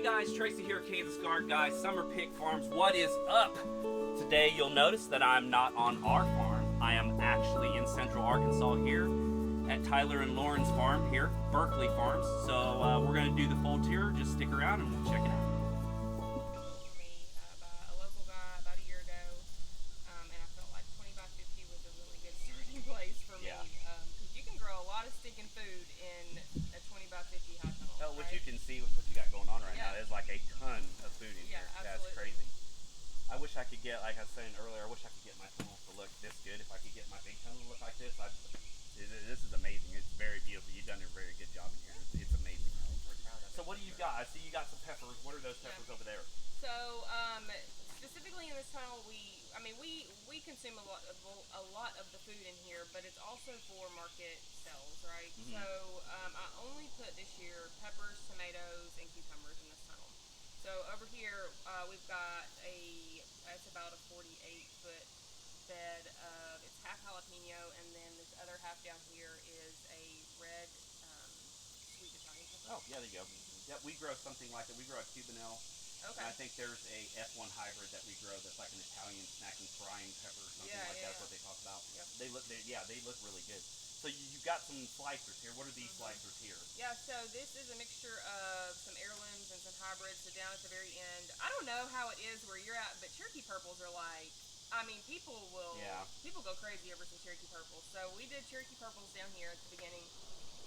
Hey guys, Tracy here, Kansas Garden Guys, Summer Pick Farms. What is up? Today you'll notice that I'm not on our farm. I am actually in Central Arkansas here at Tyler and Lauren's farm here, Berkley Farms. So we're going to do the full tour. Just stick around and we'll check it out. By a local guy about a year ago, and I felt like 20 by 50 was a really good starting place for me. Because you can grow a lot of stinking food in a 20 by 50 high tunnel. Well, what right? you can see with what you got going on right now is like a ton of food in here. Absolutely. That's crazy. I wish I could get, like I was saying earlier, I wish I could get my tunnels to look this good. If I could get my big tunnel to look like this, this is amazing. It's very beautiful. You've done a very good job in here. It's amazing. So what do you got? I see you got some peppers. What are those peppers over there? So specifically in this tunnel, we consume a lot of the food in here, but it's also for market sales, right? Mm-hmm. So I only put this year peppers, tomatoes, and cucumbers in this tunnel. So over here we've got it's about a 48-foot bed of, it's half jalapeno, and then this other half down here is a red sweet Italian pepper. Oh, yeah, there you go. Yeah, we grow something like that. We grow a cubanelle. Okay. And I think there's a F1 hybrid that we grow that's like an Italian snacking frying pepper or something like that. That's what they talk about. Yep. They look really good. So you've got some slicers here. What are these slicers here? Yeah, so this is a mixture of some heirlooms and some hybrids. So down at the very end, I don't know how it is where you're at, but Cherokee purples are like, I mean, people go crazy over some Cherokee purples. So we did Cherokee purples down here at the beginning,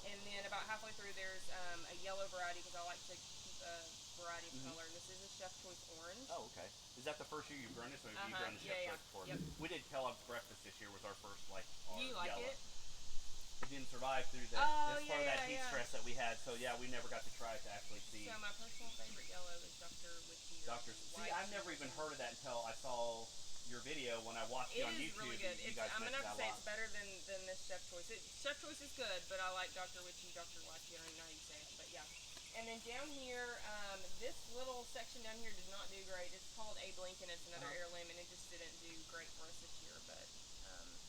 and then about halfway through there's a yellow variety because I like to keep a variety of color. This is a Chef Choice Orange. Oh, okay. Is that the first year you've grown this, or have you grown the Chef Choice before? Yep. We did Kellogg's Breakfast this year. Was our first You like yellow. it? It didn't survive through this part of that heat stress that we had, so yeah, we never got to try it to actually see. So my personal favorite yellow is Dr. Witchy. See, I've never even heard of that until I saw your video when I watched you on YouTube. It is really good. I'm gonna have to say it's better than this Chef Choice. Chef Choice is good, but I like Dr. Witchy, Dr. Watchy. I don't even know how you say it, but yeah. And then down here, this little section down here did not do great. It's called Abe Lincoln. It's another heirloom, and it just didn't do great for us this year. But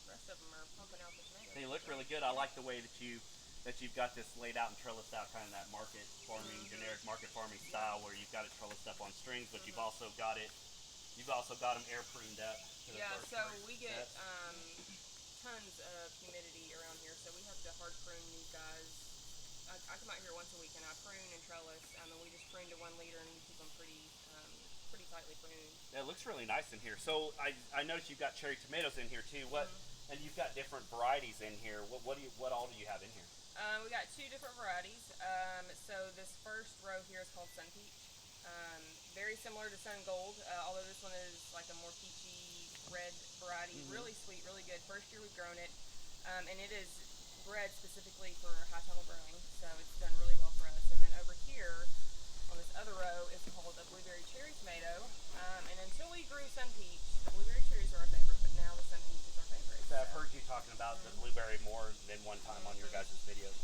the rest of them are pumping out the tomatoes. They look really good. I like the way that you've got this laid out and trellised out, kind of that market farming, generic market farming style, where you've got it trellised up on strings, but you've also got them air pruned up. So we get tons of humidity around here, so we have to hard prune these guys. I come out here once a week and I prune and trellis, and we just prune to 1 liter and we keep them pretty tightly pruned. Yeah, it looks really nice in here. So I noticed you've got cherry tomatoes in here too. And you've got different varieties in here. What all do you have in here? We got 2 different varieties. So this first row here is called Sun Peach. Very similar to Sun Gold, although this one is like a more peachy red variety. Really sweet, really good. First year we've grown it, and it is bred specifically for high tunnel growing, so it's done really well for us. And then over here on this other row is called a blueberry cherry tomato. And until we grew Sun Peach, the blueberry cherries are our favorite, but now the Sun Peach is our favorite. So I've heard you talking about the blueberry more than one time on your guys' videos.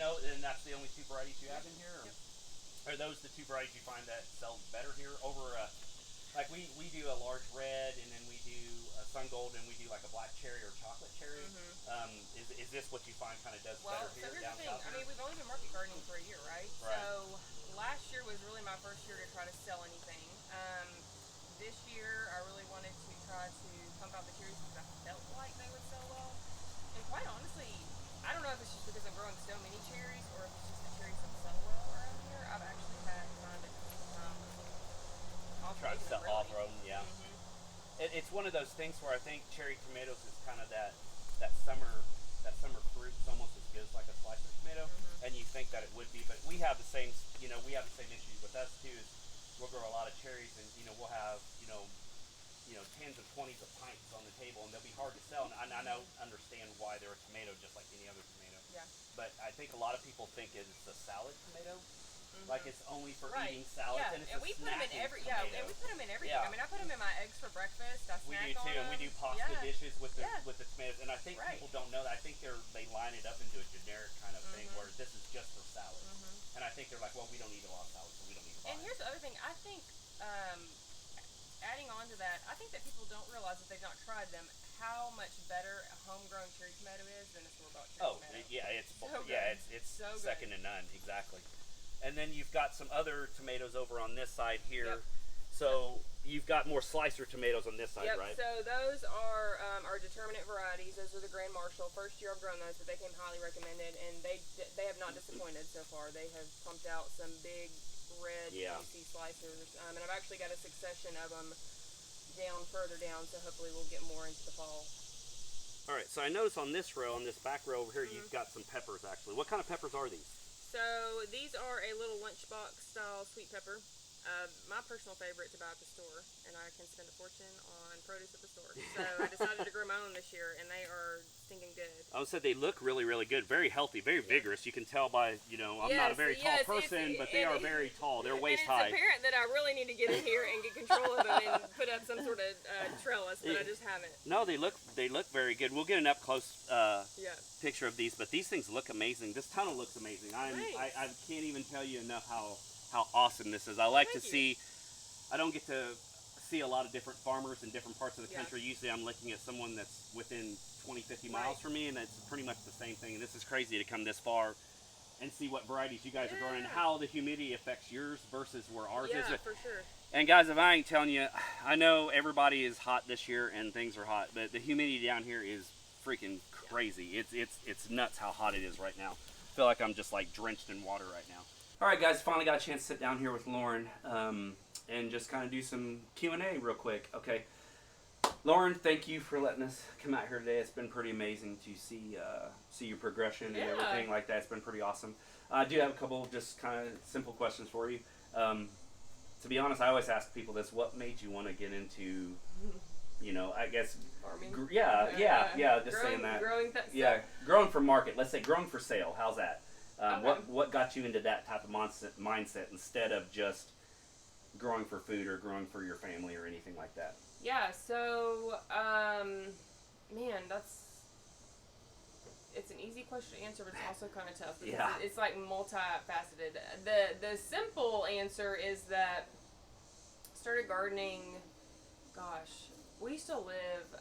No, and that's the only 2 varieties you have in here? Or? Are those the 2 varieties you find that sell better here? Over, like we do a large red, and then we do a Sun Gold, and we do like a black cherry or chocolate cherry. Is this what you find kind of does better here? So here's the thing. I mean, we've only been market gardening for a year, right? So last year was really my first year to try to sell anything. This year I really wanted to try to pump out the cherries because I felt like they would sell well. And quite honestly, I don't know if it's just because I'm growing so many cherries or if it's just the cherries that sell well around here. I've actually had kind of try to sell off-road, It's one of those things where I think cherry tomatoes is kind of that summer fruit. It's almost as good as like a slice of tomato, and you think that it would be, but we have the same issues with us too. Is we'll grow a lot of cherries, and we'll have tens of 20s of pints on the table, and they'll be hard to sell. And I don't understand why they're a tomato just like any other tomato. Yeah. But I think a lot of people think it's a salad tomato. Like it's only for eating salads, and it's we put them in and we put them in everything. Yeah. I mean, I put them in my eggs for breakfast. We do too, and we do pasta dishes with the tomatoes. And I think people don't know that. I think they line it up into a generic kind of thing where this is just for salad. And I think they're like, well, we don't eat a lot of salad, so we don't need to buy it. And here's the other thing. I think adding on to that, I think that people don't realize if they've not tried them how much better a homegrown cherry tomato is than a store-bought cherry tomato. It's so it's so second good. to none. Exactly. And then you've got some other tomatoes over on this side here. Yep. So you've got more slicer tomatoes on this side, Yep, right? so those are our determinate varieties. Those are the Grand Marshal. First year I've grown those, but they came highly recommended, and they have not disappointed so far. They have pumped out some big red juicy slicers, and I've actually got a succession of them further down, so hopefully we'll get more into the fall. All right, so I notice on this row, on this back row over here, you've got some peppers actually. What kind of peppers are these? So these are a little lunchbox style sweet pepper. My personal favorite to buy at the store, and I can spend a fortune on produce at the store. So I decided to grow my own this year, and they are stinking good. I would say they look really, really good. Very healthy, very vigorous. You can tell by, you know, I'm not a very tall person, but they are very tall. They're waist high. It's apparent that I really need to get in here and get control of them and put up some sort of trellis, but I just haven't. No, they look very good. We'll get an up close picture of these, but these things look amazing. This tunnel looks amazing. I can't even tell you enough how awesome this is. I like to see. I don't get to see a lot of different farmers in different parts of the country. Usually I'm looking at someone that's within 20, 50 miles from me, and it's pretty much the same thing. And this is crazy to come this far and see what varieties you guys are growing and how the humidity affects yours versus where ours is. Yeah, for sure. And guys, if I ain't telling you, I know everybody is hot this year and things are hot, but the humidity down here is freaking crazy. It's nuts how hot it is right now. I feel like I'm just like drenched in water right now. All right, guys, finally got a chance to sit down here with Lauren and just kind of do some Q&A real quick. Okay, Lauren, thank you for letting us come out here today. It's been pretty amazing to see your progression and everything like that. It's been pretty awesome. I do have a couple of just kind of simple questions for you. To be honest, I always ask people this: what made you want to get into, you know, I guess farming? Just saying that. Growing growing for market. Let's say growing for sale. How's that? What got you into that type of mindset instead of just growing for food or growing for your family or anything like that? Yeah, so man, it's an easy question to answer, but it's also kind of tough because it's like multifaceted. The simple answer is that I started gardening. Gosh, we used to live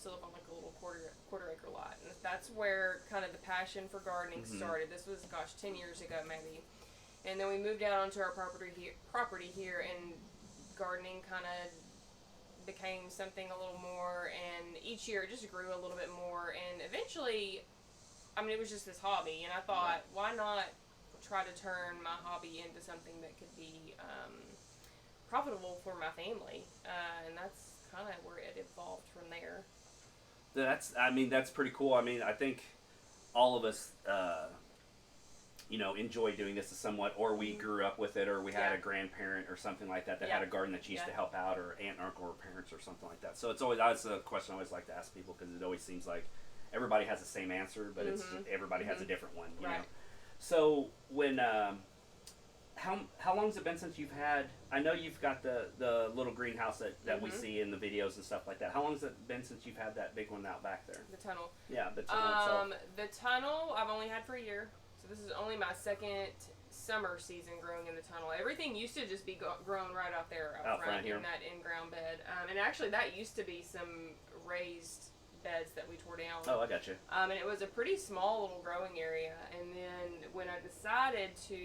on like a little quarter acre lot, and that's where kind of the passion for gardening started. This was 10 years ago maybe, and then we moved out onto our property here, and gardening kind of became something a little more, and each year it just grew a little bit more, and eventually, I mean, it was just this hobby, and I thought, why not try to turn my hobby into something that could be profitable for my family, and that's kind of where it evolved from there. That's pretty cool. I mean, I think all of us, enjoy doing this somewhat, or we grew up with it, or we had a grandparent or something like that had a garden that used to help out, or aunt, uncle, or parents, or something like that. So that's a question I always like to ask people, because it always seems like everybody has the same answer, but it's everybody has a different one. You know. So when how long has it been since you've had? I know you've got the little greenhouse that we see in the videos and stuff like that. How long has it been since you've had that big one out back there? The tunnel. Yeah, the tunnel itself. The tunnel I've only had for a year. So this is only my second summer season growing in the tunnel. Everything used to just be grown right out there out front in that in-ground bed. And actually that used to be some raised beds that we tore down. Oh, I got you. And it was a pretty small little growing area. And then when I decided to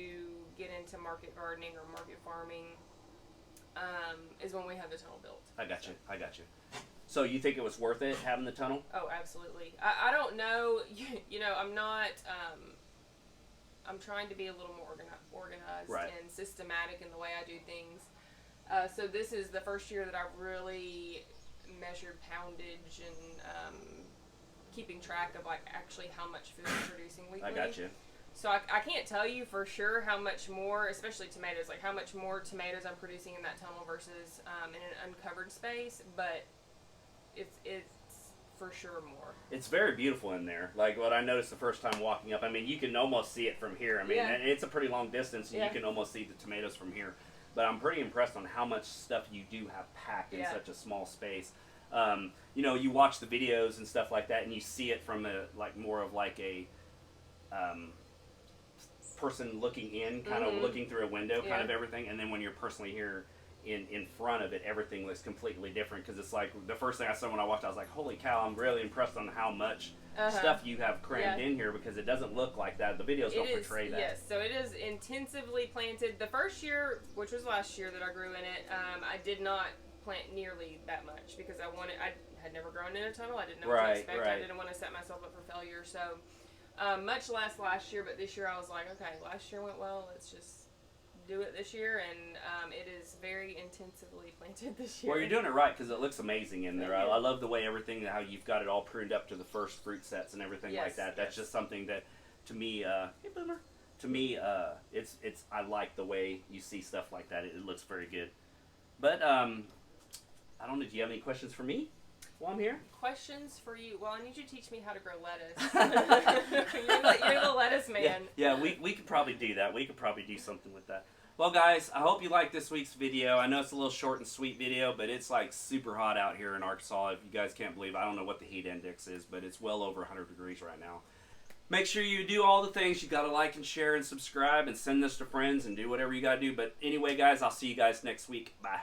get into market gardening or market farming, is when we had the tunnel built. I got you. So you think it was worth it having the tunnel? Oh, absolutely. I don't know. I'm not. I'm trying to be a little more organized and systematic in the way I do things. So this is the first year that I've really measured poundage and keeping track of like actually how much food I'm producing weekly. I got you. So I can't tell you for sure how much more, especially tomatoes, like how much more tomatoes I'm producing in that tunnel versus in an uncovered space, but it's for sure more. It's very beautiful in there. Like what I noticed the first time walking up, I mean, you can almost see it from here. I mean, and it's a pretty long distance, and you can almost see the tomatoes from here. But I'm pretty impressed on how much stuff you do have packed in such a small space. You watch the videos and stuff like that, and you see it from more of a person looking in, kind of looking through a window, kind of everything. And then when you're personally here, in front of it, everything looks completely different, because it's like the first thing I saw when I walked, I was like, holy cow, I'm really impressed on how much stuff you have crammed in here, because it doesn't look like that. The videos don't portray that. Yes, so it is intensively planted. The first year, which was last year that I grew in it, I did not plant nearly that much because I had never grown in a tunnel. I didn't know what to expect. I didn't want to set myself up for failure. So much less last year, but this year I was like, okay, last year went well. Let's just do it this year, and it is very intensively planted this year. Well, you're doing it right, because it looks amazing in there. I love the way everything, how you've got it all pruned up to the first fruit sets and everything like that. That's just something that, to me, hey Boomer, to me, it's I like the way you see stuff like that. It looks very good. But I don't know. Do you have any questions for me while I'm here? Questions for you? Well, I need you to teach me how to grow lettuce. you're the lettuce man. Yeah, we could probably do that. We could probably do something with that. Well, guys, I hope you liked this week's video. I know it's a little short and sweet video, but it's like super hot out here in Arkansas. If you guys can't believe, I don't know what the heat index is, but it's well over 100 degrees right now. Make sure you do all the things. You got to like and share and subscribe and send this to friends and do whatever you got to do. But anyway, guys, I'll see you guys next week. Bye.